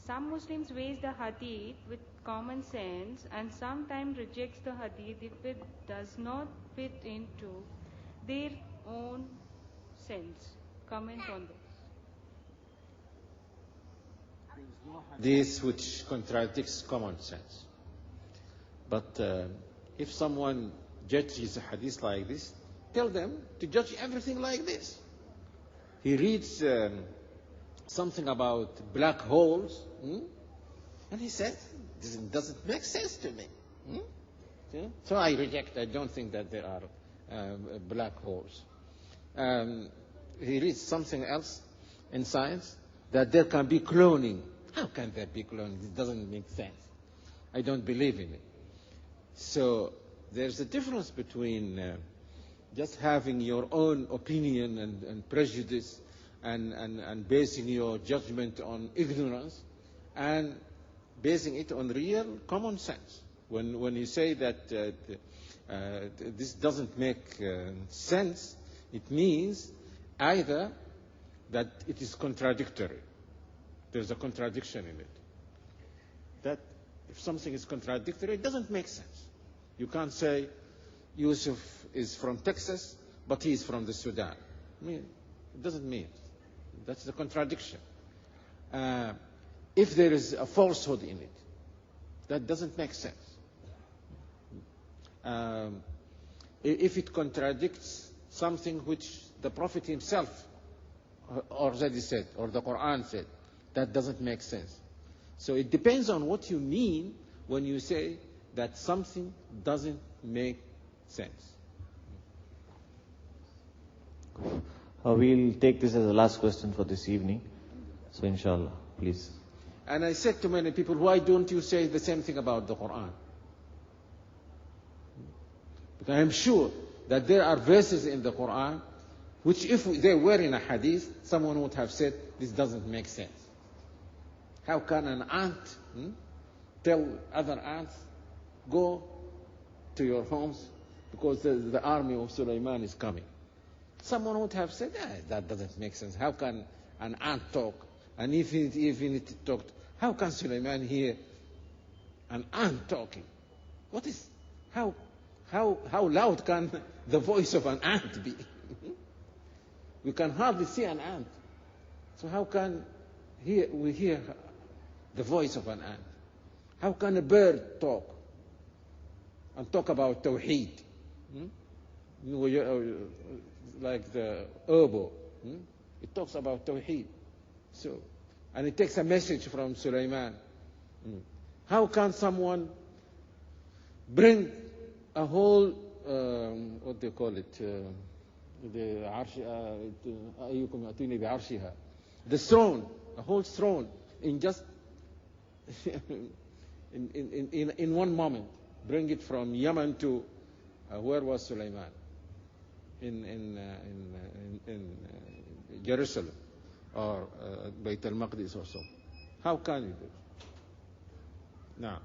Some Muslims weigh the hadith with common sense and sometimes rejects the hadith if it does not fit into their own sense. Comment on this. This which contradicts common sense. But if someone judges a hadith like this, tell them to judge everything like this. He reads something about black holes, and he says, this doesn't make sense to me. Yeah? So I reject. I don't think that there are black holes. He reads something else in science, that there can be cloning. How can there be cloning? It doesn't make sense. I don't believe in it. So there's a difference between just having your own opinion and prejudice and basing your judgment on ignorance and basing it on real common sense. When you say that this doesn't make sense, it means either that it is contradictory. There's a contradiction in it. That if something is contradictory, it doesn't make sense. You can't say Yusuf is from Texas, but he is from the Sudan. I mean, it doesn't mean. That's the contradiction. If there is a falsehood in it, that doesn't make sense. If it contradicts something which the Prophet himself already said, or the Quran said, that doesn't make sense. So it depends on what you mean when you say that something doesn't make sense. We'll take this as the last question for this evening. So inshallah, please. And I said to many people, why don't you say the same thing about the Quran? Because I'm sure that there are verses in the Quran which if they were in a hadith, someone would have said, this doesn't make sense. How can an ant tell other ants, go to your homes because the army of Sulaiman is coming? Someone would have said, that doesn't make sense. How can an ant talk? And even it talked, how can Sulaiman hear an ant talking? What is, how loud can the voice of an ant be? We can hardly see an ant. So how can we hear the voice of an ant? How can a bird talk and talk about Tawheed? Like the oboe. It talks about Tawheed. So, and it takes a message from Sulaiman. How can someone bring a whole, what do you call it, the throne, a whole throne, in just in one moment, bring it from Yemen to where was Sulaiman? In Jerusalem or Bayt al-Maqdis or so. How can you do it? Now.